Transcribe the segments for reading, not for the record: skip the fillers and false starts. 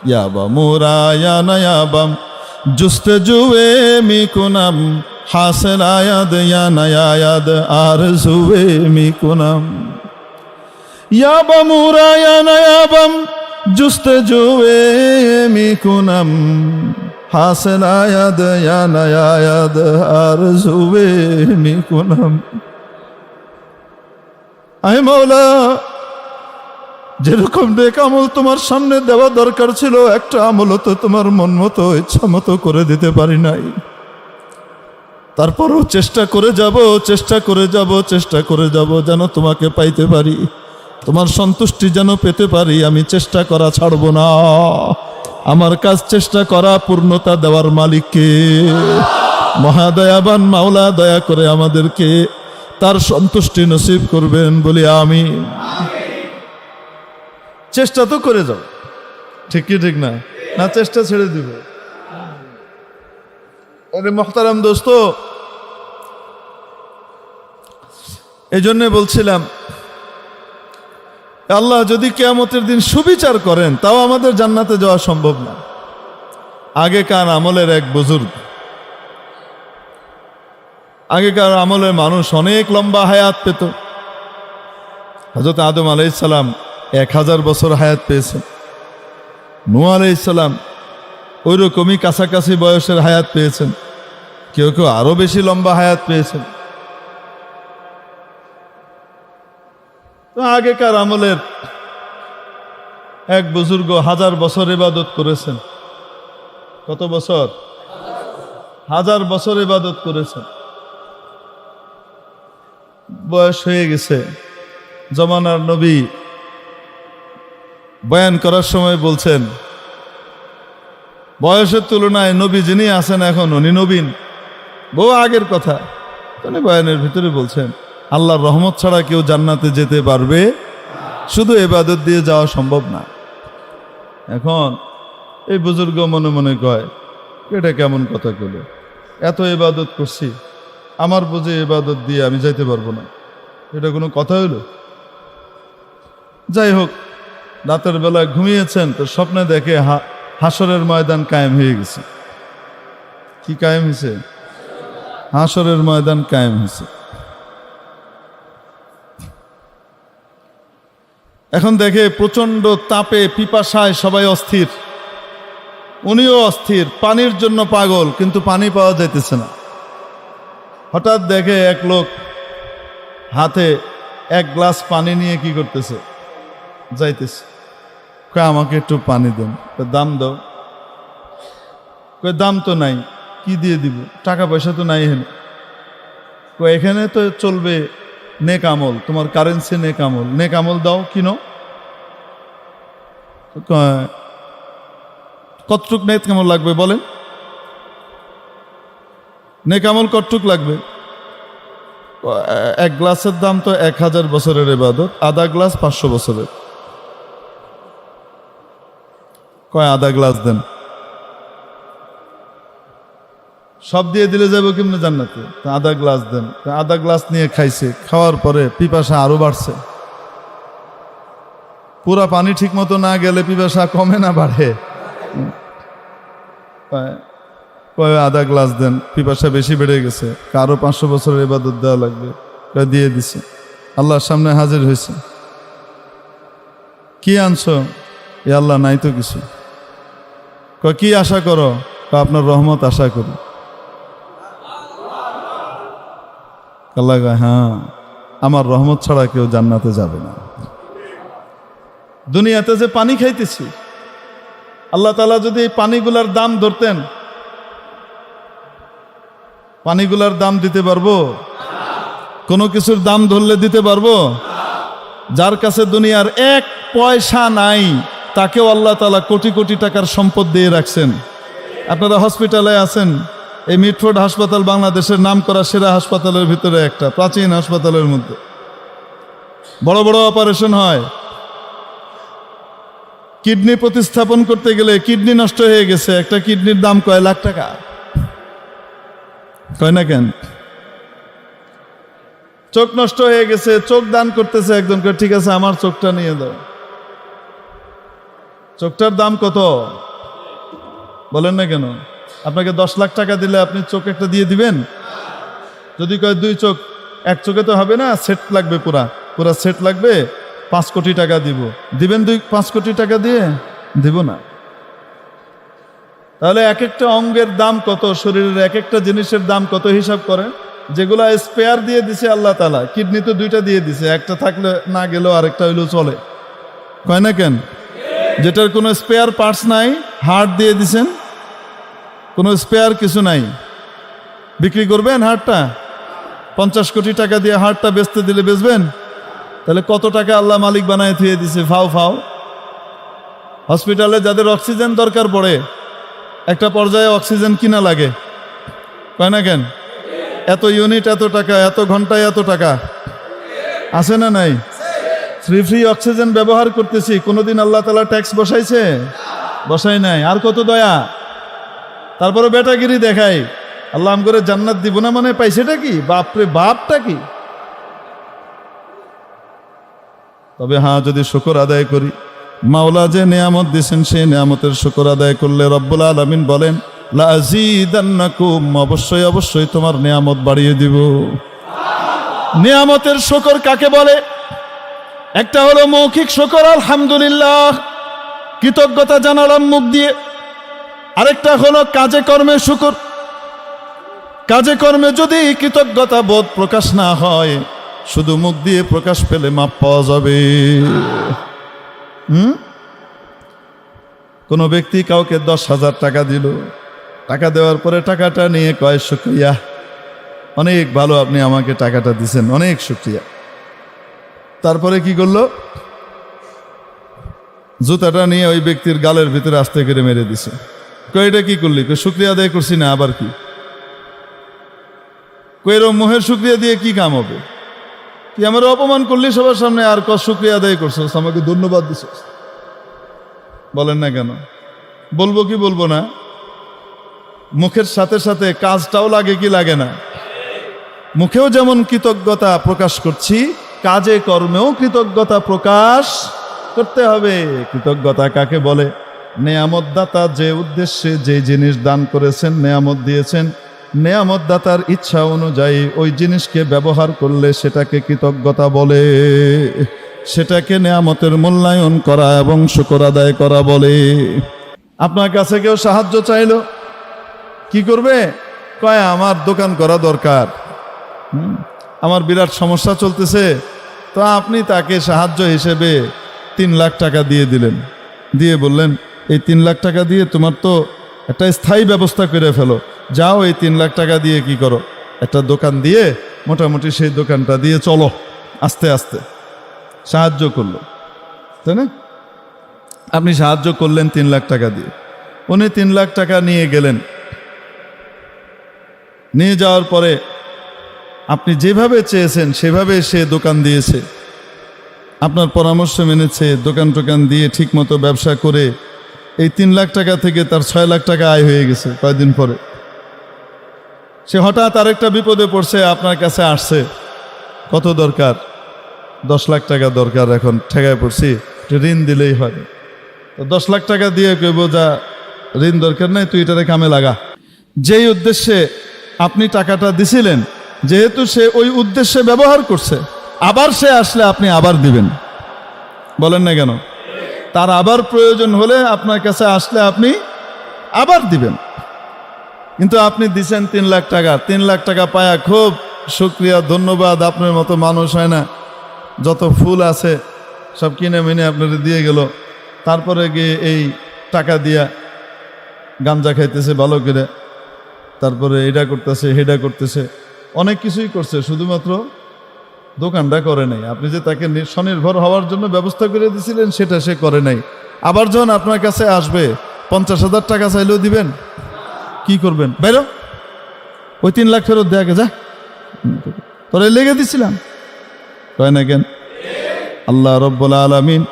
Yaba murayana yabam Justejue mikunam Haselayad yanayayad Arzuwe mikunam Yaba murayana yabam Justejue mikunam Haselayad yanayayad Arzuwe mikunam Ay Mawla যেরকম নেক আমল তোমার সামনে দেওয়া দরকার ছিল একটা আমলও তো তোমার মন মতো ইচ্ছা মতো করে দিতে পারি নাই তারপরও চেষ্টা করে যাব যেন তোমাকে পাইতে পারি তোমার সন্তুষ্টি যেন পেতে পারি আমি চেষ্টা করা ছাড়ব না আমার কাজ চেষ্টা করা পূর্ণতা দেওয়ার মালিককে মহাদয়াবান মাওলা দয়া করে আমাদেরকে তার সন্তুষ্টি নসিব করবেন বলি আমিন চেষ্টা তো করে যাও ঠিক কি ঠিক না না চেষ্টা ছেড়ে দিব আরে মুহতারাম দোস্ত এই জন্য বলছিলাম আল্লাহ যদি কিয়ামতের দিন সুবিচার করেন তাও আমাদের জান্নাতে যাওয়া সম্ভব না আগেকার আমলের এক বুজুর্গ আগেকার আমলের মানুষ অনেক লম্বা হায়াত পেত হযরত আদম আলাইহিস সালাম 1000 বছর হায়াত পেয়েছেন নূহ আলাইহিস সালাম ওই রকমই কাছাকাছি বয়সের হায়াত পেয়েছেন কেউ কেউ আরো বেশি লম্বা হায়াত পেয়েছেন তো আগেকার আমলের এক বুজুর্গ 1000 বছর ইবাদত করেছেন কত বছর 1000 বছর ইবাদত করেছেন বয়স হয়ে গেছে জমানার নবী বয়ান করার সময় বলছেন বয়সের তুলনায় নবী যিনি আছেন এখন উনি নবীন বহু আগের কথা উনি বয়ানের ভিতরে বলছেন আল্লাহর রহমত ছাড়া কেউ জান্নাতে যেতে পারবে শুধু ইবাদত দিয়ে যাওয়া সম্ভব না এখন এই বুজুর্গ মনে মনে কয় এটা কেমন কথা কইলো এত ইবাদত করছি আমার বুঝে ইবাদত দিয়ে আমি যাইতে পারবো না এটা কোনো কথা হইলো যাই হোক রাতের বেলায় ঘুমিয়েছেন তো স্বপ্নে দেখে হাসরের ময়দান কায়েম হয়ে গেছে কি কায়েম হয়েছে হাসরের ময়দান কায়েম হয়েছে এখন দেখে প্রচন্ড তাপে পিপাসায় সবাই অস্থির উনিও অস্থির পানির জন্য পাগল কিন্তু পানি পাওয়া যাইতেছে না হঠাৎ দেখে এক লোক হাতে 1 গ্লাস পানি নিয়ে কি করতেছে যাইতেছে কয় আমাকে একটু পানি দেন দাম দাও কয় দাম তো নাই কি দিয়ে দিব টাকা পয়সা তো নাই এখানে কয় এখানে তো চলবে নেক আমল তোমার কারেন্সি নেক আমল দাও কিনো কতটুক নেক আমল লাগবে বলেন নেক আমল কতটুক লাগবে 1 গ্লাসের দাম তো 1000 বছরের ইবাদত আধা গ্লাস 500 বছরের কয় আধা গ্লাস দেন সব দিয়ে দিলে যাবো কেমনে জান্নাতে আধা গ্লাস দেন আধা গ্লাস নিয়ে খাইছে খাওয়ার পরে পিপাসা আরো বাড়ছে পুরা পানি ঠিক মতো না গেলে পিপাসা কমে না বাড়ে কয় আধা গ্লাস দেন পিপাসা বেশি বেড়ে গেছে কারো 500 বছরের ইবাদত দেওয়া লাগবে দিয়ে দিছে আল্লাহর সামনে হাজির হয়েছে কি আনছো এ আল্লাহ নাই তো কিছু কি আশা করো আপনার রহমত আশা করি আল্লাহ কয় হ্যাঁ আমার রহমত ছাড়া কেউ জান্নাতে যাবে না দুনিয়াতে যে পানি খাইতেছি আল্লাহ তাআলা যদি এই পানিগুলার দাম ধরতেন পানিগুলার দাম দিতে পারবো কোনো কিছুর দাম ধরলে দিতে পারবো যার কাছে দুনিয়ার 1 পয়সা নাই তাকেও আল্লাহ তাআলা কোটি কোটি টাকার সম্পদ দিয়ে রাখছেন আপনারা হসপিটালে আছেন এই মিটফোর্ড হাসপাতাল বাংলাদেশের নামকরা সেরা হাসপাতালের ভিতরে একটা প্রাচীন হাসপাতালের মধ্যে বড় বড় অপারেশন হয় কিডনি প্রতিস্থাপন করতে গেলে কিডনি নষ্ট হয়ে গেছে একটা কিডনির দাম কয় লাখ টাকা কয় না কেন চোখ নষ্ট হয়ে গেছে চোখ দান করতেছে একজন ঠিক আছে আমার চোখটা নিয়ে দাও চোখটার দাম কত বলেন না কেন? আপনাকে 10 লাখ টাকা দিলে আপনি চোখ একটা দিয়ে দিবেন? যদি কয় 2 চোখ, 1 চোখে তো হবে না, সেট লাগবে, পুরা সেট লাগবে, 5 কোটি টাকা দিব, দিবেন 5 কোটি টাকা দিয়ে? দিব না। তাহলে এক একটা অঙ্গের দাম কত, শরীরের এক একটা জিনিসের দাম কত হিসাব করেন। যেগুলা স্পেয়ার দিয়ে দিছে আল্লাহ তাআলা, কিডনি তো 2টা দিয়ে দিছে, একটা থাকলে না গেলেও আরেকটা হইলেও চলে, কয় না কেন? যেটার কোনো স্পেয়ার পার্টস নাই, হার্ট দিয়ে দিছেন, কোনো স্পেয়ার কিছু নাই, বিক্রি করবেন হার্টটা? 50 কোটি টাকা দিয়ে হার্টটা বেচতে দিলে বেচবেন? তাহলে কত টাকা আল্লাহ মালিক বানায় থুয়ে দিছে ফাও। হসপিটালে যাদের অক্সিজেন দরকার পড়ে, একটা পর্যায়ে অক্সিজেন কিনা লাগে, কয় না কেন? এত ইউনিট এত টাকা, এত ঘন্টায় এত টাকা, আছে না নাই? ফ্রি অক্সিজেন ব্যবহার করতেছি, কোনোদিন আল্লাহ তাআলা ট্যাক্স বসাইছে? বসাই নাই। আর কত দয়া। তারপরে বেটাগিরি দেখাই, আল্লাহ আম করে জান্নাত দিব না, মানে পাইছেটা কি? বাপরে বাপটা কি? তবে হ্যাঁ, যদি শুকর আদায় করি, মাওলা যে নিয়ামত দিয়েছেন সেই নিয়ামতের শুকর আদায় করলে রব্বুল আলামিন বলেন লা আযীদান্নাকুম, অবশ্যই তোমার নিয়ামত বাড়িয়ে দিব। নিয়ামতের শুকর কাকে বলে? একটা হলো মৌখিক শুকর, আলহামদুলিল্লাহ, কৃতজ্ঞতা জানালাম মুখ দিয়ে। আরেকটা হলো কাজে কর্মে শুকর। কাজে কর্মে যদি কৃতজ্ঞতা বোধ প্রকাশ না হয়, শুধু মুখ দিয়ে প্রকাশ পেলে মাপ পাওয়া যাবে। কোন ব্যক্তি কাউকে 10,000 টাকা দিল, টাকা দেওয়ার পরে টাকাটা নিয়ে কয় শুকরিয়া, অনেক ভালো আপনি আমাকে টাকাটা দিছেন, অনেক শুকরিয়া। তারপরে কি করলো? জুতাটা নিয়ে ওই ব্যক্তির গালের ভিতরে আস্তে করে মেরে দিছে। কই এটা কি করলি? কই শুকরিয়া আদায় করছি না, আবার কি? কই এরকম মোহের শুকরিয়া দিয়ে কি কাম হবে? কি আমার অপমান করলি সবার সামনে, আর শুকরিয়া আদায় করছিস, আমাকে ধন্যবাদ দিছিস? বলেন না কেন? বলবো কি বলবো না? মুখের সাথে সাথে কাজটাও লাগে কি লাগে না? মুখেও যেমন কৃতজ্ঞতা প্রকাশ করছি, কাজে কর্মেও কৃতজ্ঞতা প্রকাশ করতে হবে। কৃতজ্ঞতা কাকে বলে? নেয়ামত দাতা যে উদ্দেশ্যে যে জিনিস দান করেছেন, নেয়ামত দিয়েছেন, নেয়ামত দাতার ইচ্ছা অনুযায়ী ওই জিনিসকে ব্যবহার করলে সেটাকে কৃতজ্ঞতা বলে। সেটাকে নেয়ামতের মূল্যায়ন করা এবং শুকর আদায় করা বলে। আপনার কাছে কেউ সাহায্য চাইলো, কি করবে? কয় আমার দোকান করা দরকার, আমার বিরাট সমস্যা চলতেছে। তো আপনি তাকে সাহায্য হিসেবে 3 লাখ টাকা দিয়ে দিলেন, দিয়ে বললেন এই 3 লাখ টাকা দিয়ে তোমার তো একটা স্থায়ী ব্যবস্থা করে ফেলো, যাও এই 3 লাখ টাকা দিয়ে কি করো, একটা দোকান দিয়ে মোটামুটি সেই দোকানটা দিয়ে চলো। আস্তে আস্তে সাহায্য করলো, তাই না? আপনি সাহায্য করলেন 3 লাখ টাকা দিয়ে, উনি 3 লাখ টাকা নিয়ে গেলেন। নিয়ে যাওয়ার পরে আপনি যেভাবে চেয়েছেন সেভাবে সে দোকান দিয়েছে, আপনার পরামর্শ মেনেছে, দোকান টোকান দিয়ে ঠিক মতো ব্যবসা করে এই 3 লাখ টাকা থেকে তার 6 লাখ টাকা আয় হয়ে গেছে। কয়েকদিন পরে সে হঠাৎ আরেকটা বিপদে পড়ছে, আপনার কাছে আসছে। কত দরকার? 10 লাখ টাকা দরকার, এখন ঠেকায় পড়ছি, ঋণ দিলেই হয়। তো 10 লাখ টাকা দিয়ে কইব যা ঋণ দরকার নাই, তুই এটারে কামে লাগা। যেই উদ্দেশ্যে আপনি টাকাটা দিছিলেন, যেহেতু সে ওই উদ্দেশ্যে ব্যবহার করছে, আবার সে আসলে আপনি আবার দিবেন। বলেন না কেন? তার আবার প্রয়োজন হলে আপনার কাছে আসলে আপনি আবার দিবেন। কিন্তু আপনি দিছেন 3 লাখ টাকা, 3 লাখ টাকা পায়া খুব শুকরিয়া, ধন্যবাদ, আপনার মতো মানুষ হয় না, যত ফুল আছে সব কিনে মিনে আপনাদের দিয়ে গেল। তারপরে গিয়ে এই টাকা দিয়া গাঞ্জা খাইতেছে ভালো করে, তারপরে এটা করতেছে হেডা করতেছে, অনেক কিছুই করছে, শুধুমাত্র দোকানটা করে নাই। আপনি যে তাকে স্বনির্ভর হওয়ার জন্য ব্যবস্থা করে দিয়েছিলেন সেটা সে করে নাই। আবার যখন আপনার কাছে আসবে 50,000 টাকা চাইলেও দিবেন? কি করবেন? বাইরো, ওই 3 লাখ ফেরত দেয়া যা, তোরা লেগে দিছিলাম। কয় না কেন? আল্লাহ রব্বুল আলামিন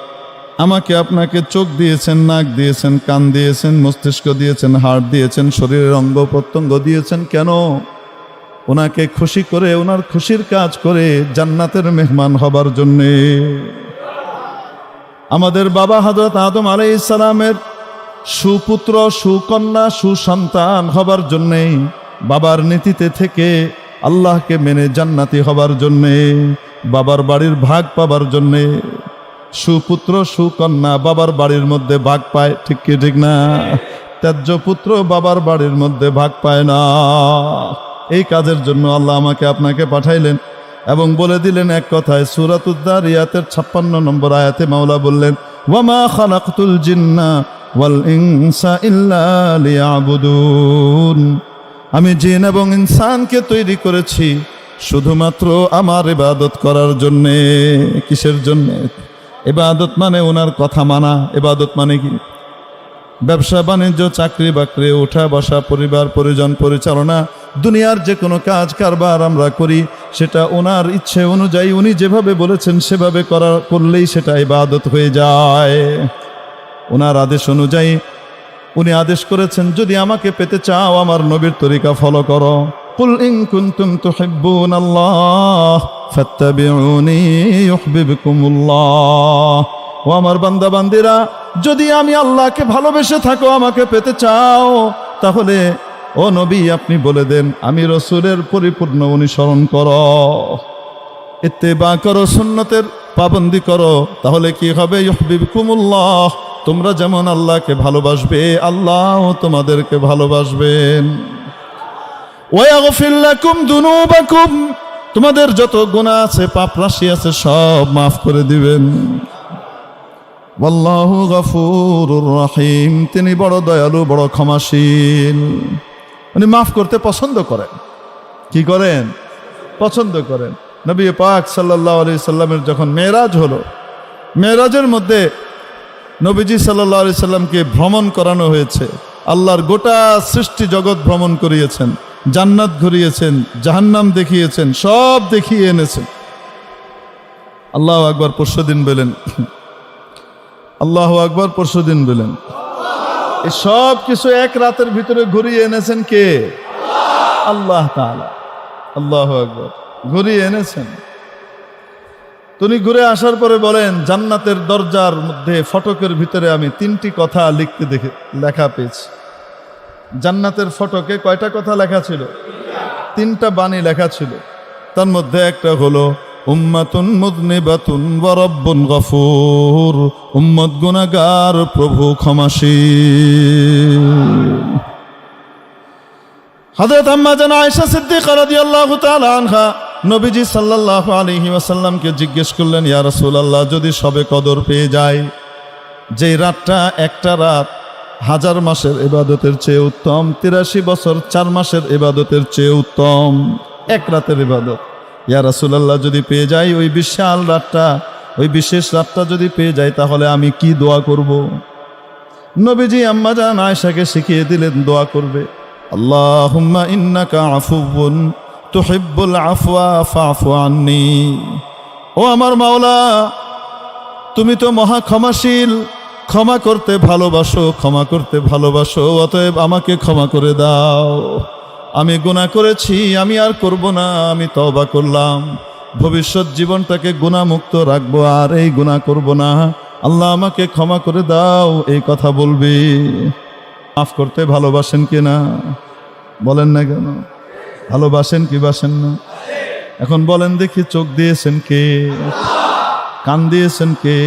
আমাকে আপনাকে চোখ দিয়েছেন, নাক দিয়েছেন, কান দিয়েছেন, মস্তিষ্ক দিয়েছেন, হাড় দিয়েছেন, শরীরের অঙ্গ প্রত্যঙ্গ দিয়েছেন। কেন? ওনাকে খুশি করে, ওনার খুশির কাজ করে জান্নাতের মেহমান হবার জন্যে। আমাদের বাবা হযরত আদম আলাইহিস সালামের সুপুত্র সুকন্যা সুসন্তান হবার জন্যে, বাবার নীতিতে থেকে আল্লাহকে মেনে জান্নাতি হবার জন্যে, বাবার বাড়ির ভাগ পাবার জন্যে, সুপুত্র সুকন্যা বাবার বাড়ির মধ্যে ভাগ পায়, ঠিক কি ঠিক না? ত্যায্য পুত্র বাবার বাড়ির মধ্যে ভাগ পায় না। এই কাজের জন্য আল্লাহ আমাকে আপনাকে পাঠাইলেন এবং বলে দিলেন এক কথায় সূরাতুদ যারিয়াতের 56 নম্বর আয়াতে মাওলা বললেন, ওয়ামা খালাকতুল জিন্না ওয়াল ইনসা ইল্লা লিয়াবুদুন। আমি জিন এবং ইনসানকে তৈরি করেছি শুধুমাত্র আমার ইবাদত করার জন্যে। কিসের জন্যে? ইবাদত মানে ওনার কথা মানা। ইবাদত মানে কি? ব্যবসা বাণিজ্য, চাকরি বাকরি, ওঠা বসা, পরিবার পরিজন পরিচালনা, দুনিয়ার যে কোনো কাজ কারবার আমরা করি সেটা ওনার ইচ্ছে অনুযায়ী উনি যেভাবে বলেছেন সেভাবে করলেই সেটা ইবাদত হয়ে যায়। ওনার আদেশ অনুযায়ী উনি আদেশ করেছেন, যদি আমাকে পেতে চাও আমার নবীর তরিকা ফলো করো। কুল ইন কুনতুম তুহিব্বুনাল্লাহ ফাত্তাবিউনি ইউহিব্বুকুমুল্লাহ। ও আমার বান্দা বান্দিরা, যদি আমি আল্লাহকে ভালোবেসে থাকো, আমাকে পেতে চাও, তাহলে ও নবী আপনি বলে দেন আমি রসুলের পরিপূর্ণ অনুসরণ করো, ইত্তেবা করো, সুন্নতের পাবন্দি করো। তাহলে কি হবে? ইউহিব্বুকুমুল্লাহ। তোমরা যেমন আল্লাহকে ভালোবাসবে, আল্লাহও তোমাদেরকে ভালোবাসবেন। ওয়া ইয়াগফির লাকুম যুনুবাকুম। তোমাদের যত গুনাহ আছে, পাপ রাশি আছে, সব মাফ করে দিবেন। ওয়াল্লাহু গফুরুর রহিম। তিনি বড় দয়ালু, বড় ক্ষমাশীল। উনি মাফ করতে পছন্দ করেন। কি করেন? পছন্দ করেন। নবী পাক সাল্লাল্লাহু আলাইহি সাল্লামের যখন মেরাজ হলো, মেরাজের মধ্যে নবীজি সাল্লাল্লাহু আলাইহি সাল্লামকে ভ্রমণ করানো হয়েছে। আল্লাহর গোটা সৃষ্টি জগৎ ভ্রমণ করিয়েছেন, জান্নাত ঘুরিয়েছেন, জাহান্নাম দেখিয়েছেন, সব দেখিয়ে এনেছেন। আল্লাহু আকবার পরশুদিন বলেন, আল্লাহু আকবার পরশুদিন বলেন। এই সব কিছু এক রাতের ভিতরে ঘুরিয়ে এনেছেন কে? আল্লাহ তাআলা। আল্লাহু আকবার। ঘুরিয়ে এনেছেন। তিনি ঘুরে আসার পরে বলেন, জান্নাতের দরজার মধ্যে ফটকের ভিতরে আমি 3টি কথা লেখা পেয়েছি। জান্নাতের ফটকে কয়টা কথা লেখা ছিল? 3টা বাণী লেখা ছিল। তার মধ্যে একটা হলো উম্মাতুন মুযনিবাতুন ওয়া রাব্বুন গফুর। উম্মত গুনাহগার, প্রভু ক্ষমাশীল। হযরত আম্মা জানা আয়েশা সিদ্দিকা রাদিয়াল্লাহু তাআলা আনহা নবীজি সাল্লাল্লাহু আলাইহি ওয়াসাল্লামকে জিজ্ঞেস করলেন, ইয়া রাসূলুল্লাহ, যদি সবে কদর পেয়ে যায়, যে রাতটা একটা রাত 1000 মাসের ইবাদতের চেয়ে উত্তম, 83 বছর 4 মাসের ইবাদতের চেয়ে উত্তম, এক রাতের ইবাদত, ইয়া রাসূলুল্লাহ যদি পেয়ে যাই, ওই বিশাল রাতটা, ওই বিশেষ রাতটা যদি পেয়ে যাই, তাহলে আমি কি দোয়া করব? নবীজি আম্মা জান আয়েশাকে শিখিয়ে দিলেন দোয়া করবে, আল্লাহুম্মা ইন্নাকা আফুউন তুহিব্বুল আফওয়া ফাফু আন্নি। ও আমার মাওলা, তুমি তো মহা ক্ষমাশীল, ক্ষমা করতে ভালোবাসো, ক্ষমা করতে ভালোবাসো, অতএব আমাকে ক্ষমা করে দাও। আমি গুনাহ করেছি, আমি আর করব না, আমি তওবা করলাম, ভবিষ্যৎ জীবনটাকে গুনাহমুক্ত রাখবো, আর এই গুনাহ করব না, আল্লাহ আমাকে ক্ষমা করে দাও, এই কথা বলবি। মাফ করতে ভালোবাসেন কিনা? বলেন না কেন? ভালোবাসেন কি বাসেন না? এখন বলেন দেখি, চোখ দিয়েছেন কে? কান দিয়েছেন কে?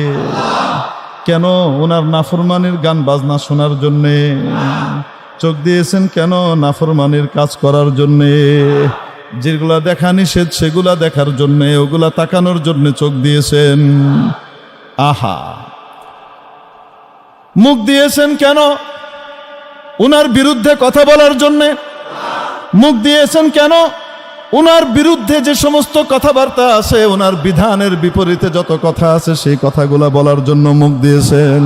কেন? ওনার নাফরমানির গান বাজনা শোনার জন্যে। চোখ দিয়েছেন কেন? নাফরমানির কাজ করার জন্যে। যেগুলা দেখা নিষেধ সেগুলা দেখার জন্যে, ওগুলা তাকানোর জন্যে চোখ দিয়েছেন। আহা, মুখ দিয়েছেন কেন? ওনার বিরুদ্ধে কথা বলার জন্যে। মুখ দিয়েছেন কেন? ওনার বিরুদ্ধে যে সমস্ত কথাবার্তা আছে, ওনার বিধানের বিপরীতে যত কথা আছে, সেই কথাগুলা বলার জন্য মুখ দিয়েছেন।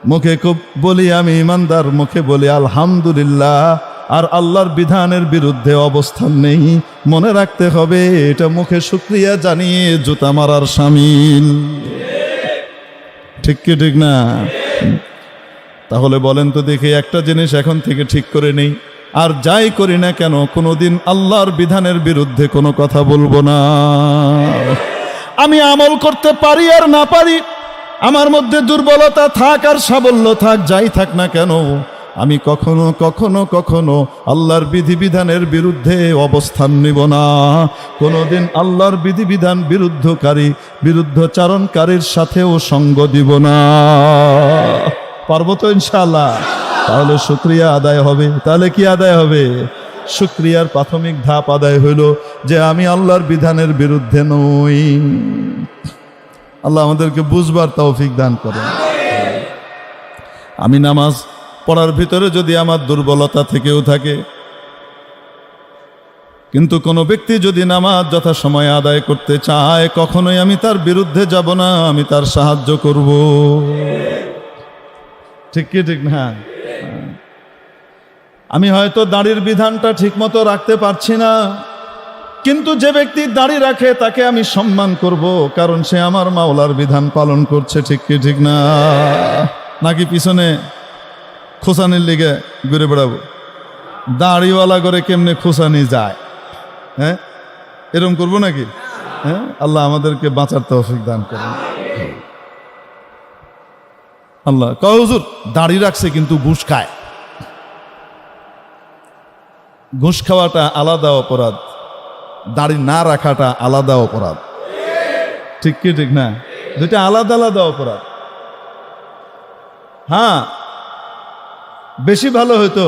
মুখে খুব বলি আমি ইমানদার, মুখে বলি আলহামদুলিল্লাহ, আর আল্লাহর বিধানের বিরুদ্ধে অবস্থান নেই। মনে রাখতে হবে, এটা মুখে শুকরিয়া জানিয়ে জুতা মারার শামিল। ঠিক কি ঠিক না? তাহলে বলেন তো দেখি, একটা জিনিস এখন থেকে ঠিক করে নেই, আর যাই করি না কেন, কোনোদিন আল্লাহর বিধানের বিরুদ্ধে কোনো কথা বলবো না। আমি আমল করতে পারি আর না পারি, আমার মধ্যে দুর্বলতা থাক আর সাবল্য থাক, যাই থাক না কেন, আমি কখনো কখনো কখনো আল্লাহর বিধিবিধানের বিরুদ্ধে অবস্থান নিব না। কোনোদিন আল্লাহর বিধিবিধান বিরুদ্ধচারণকারীর সাথেও সঙ্গ দিব না। পারবো তো ইনশাআল্লাহ? তাহলে শুকরিয়া আদায় হবে। তাহলে কি আদায় হবে? শুকরিয়ার প্রাথমিক ধাপ আদায় হইল যে আমি আল্লাহর বিধানের বিরুদ্ধে নই। আল্লাহ আমাদেরকে বুঝবার তৌফিক দান করেন। আমি নামাজ পড়ার ভিতরে যদি আমার দুর্বলতা থেকেও থাকে, কিন্তু কোনো ব্যক্তি যদি নামাজ যথাসময়ে আদায় করতে চায়, কখনোই আমি তার বিরুদ্ধে যাব না, আমি তার সাহায্য করব। ঠিক কি ঠিক না? আমি হয়তো দাড়ির বিধানটা ঠিকমতো রাখতে পারছি না, কিন্তু যে ব্যক্তি দাড়ি রাখে তাকে আমি সম্মান করব, কারণ সে আমার মাওলার বিধান পালন করছে। ঠিক কি ঠিক না? নাকি পিছনে খোসানির লিগে ঘুরে বেড়াবো? দাড়িওয়ালা করে কেমনে খোসানি যায়? হ্যাঁ, এরকম করবো নাকি? হ্যাঁ, আল্লাহ আমাদেরকে বাঁচার তৌফিক দান করেন। আল্লাহ কয় হুজুর দাড়ি রাখছে কিন্তু ঘুষ খায়। ঘুষ খাওয়াটা আলাদা অপরাধ, দাড়ি না রাখাটা আলাদা অপরাধ। ঠিক কি ঠিক না? দুইটা আলাদা আলাদা অপরাধ। হ্যাঁ, বেশি ভালো হতো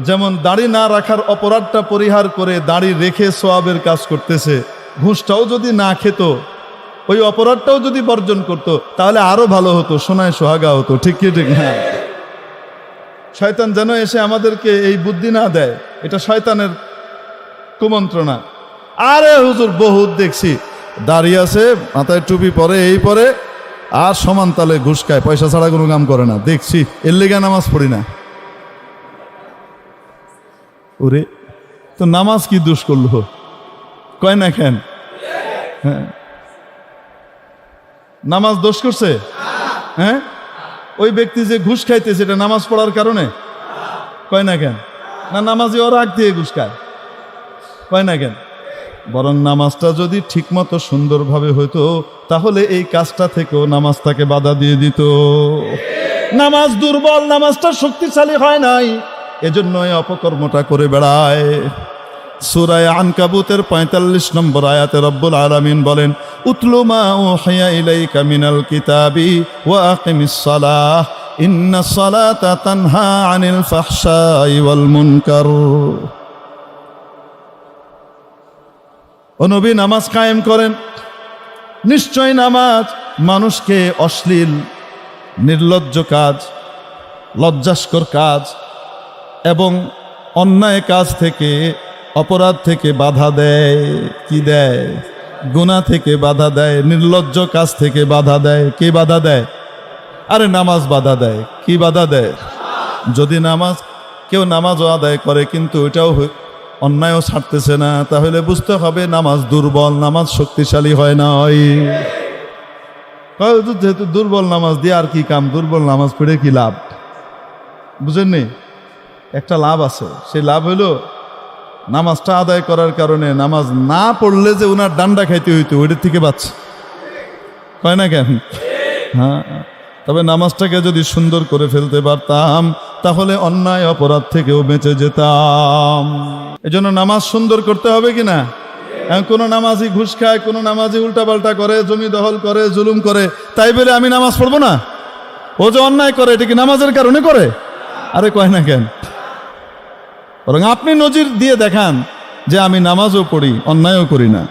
যেমন দাড়ি না রাখার অপরাধটা পরিহার করে দাড়ি রেখে সওয়াবের কাজ করতেছে, ঘুষটাও যদি না খেত, ওই অপরাধটাও যদি বর্জন করত, তাহলে আরো ভালো হতো, সোনায় সোহাগা হতো। ঠিক কি ঠিক না? শয়তান যেন এসে আমাদেরকে এই বুদ্ধি না দেয়, এটা শয়তানের কুমন্ত্রণা। আরে হুজুর বহুত দেখছি দাড়ি আছে, মাথায় টুপি পরে, এই পরে, আর সমান তালে ঘুষ খায়, পয়সা ছাড়া কোনো কাম করে না, দেখছি। এর লেগে নামাজ পড়ি না। ওরে তো নামাজ কি দোষ করলো? কয় না কেন? হ্যাঁ, নামাজ দোষ করছে? হ্যাঁ, ওই ব্যক্তি যে ঘুষ খাইতেছে এটা নামাজ পড়ার কারণে? কয় না কেন? না, নামাজি ওর আগ দিয়ে ঘুষ খায়। কয় না কেন? বরং নামাজটা যদি ঠিকমতো সুন্দরভাবে হইতো, তাহলে এই কাজটা থেকেও নামাজ তাকে বাধা দিয়ে দিত। নামাজ দুর্বল, নামাজটা শক্তিশালী হয় নাই, এজন্য এই অপকর্মটা করে বেড়ায়। সূরা আনকাবুতের ৪৫ নম্বর আয়াতে রব্বুল আলামিন বলেন, উতলু মা উহিয়া ইলাইকা মিনাল কিতাবি ওয়া আকিমিস সালাহ ইন্নাস সালাতা তানহা আনিল ফাহশাই ওয়াল মুনকার। ও নবী, নামাজ কায়েম করেন। নিশ্চয় নামাজ মানুষকে অশ্লীল, নির্লজ্জ কাজ, লজ্জাস্কর কাজ এবং অন্যায় কাজ থেকে, অপরাধ থেকে বাধা দেয়। কি দেয়? গুনাহ থেকে বাধা দেয়, নির্লজ্জ কাজ থেকে বাধা দেয়। কে বাধা দেয়? আরে নামাজ বাধা দেয়। কি বাধা দেয়? যদি কেউ নামাজও আদায় করে কিন্তু ওইটাও অন্যায়ও ছাড়তেছে না, তাহলে বুঝতে হবে নামাজ দুর্বল, নামাজ শক্তিশালী হয় না। যেহেতু দুর্বল, নামাজ দিয়ে আর কি কাম? দুর্বল নামাজ পড়ে কি লাভ? বুঝেননি? একটা লাভ আছে, সেই লাভ হইল নামাজটা আদায় করার কারণে নামাজ না পড়লে যে উনার ডান্ডা খাইতে হইতো, ওইটার থেকে বাঁচছে। হয় না কেন? হ্যাঁ, তবে নামাজটাকে যদি সুন্দর করে ফেলতে পারতাম, তাহলে অন্যায় অপরাধ থেকেও বেঁচে যেতাম। এজন্য নামাজ সুন্দর করতে হবে কিনা? কোনো নামাজি ঘুষ খায়, কোনো নামাজি উল্টাপাল্টা করে, জমি দখল করে, জুলুম করে, তাই বলে আমি নামাজ পড়বো না? ও যে অন্যায় করে, এটা কি নামাজের কারণে করে? আরে কয় না কেন? বরং আপনি নজির দিয়ে দেখান যে আমি নামাজও পড়ি, অন্যায়ও করি না,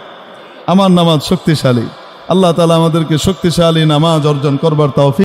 আমার নামাজ শক্তিশালী। আল্লাহ তাআলা আমাদেরকে শক্তিশালী নামাজ অর্জন করবার তৌফিক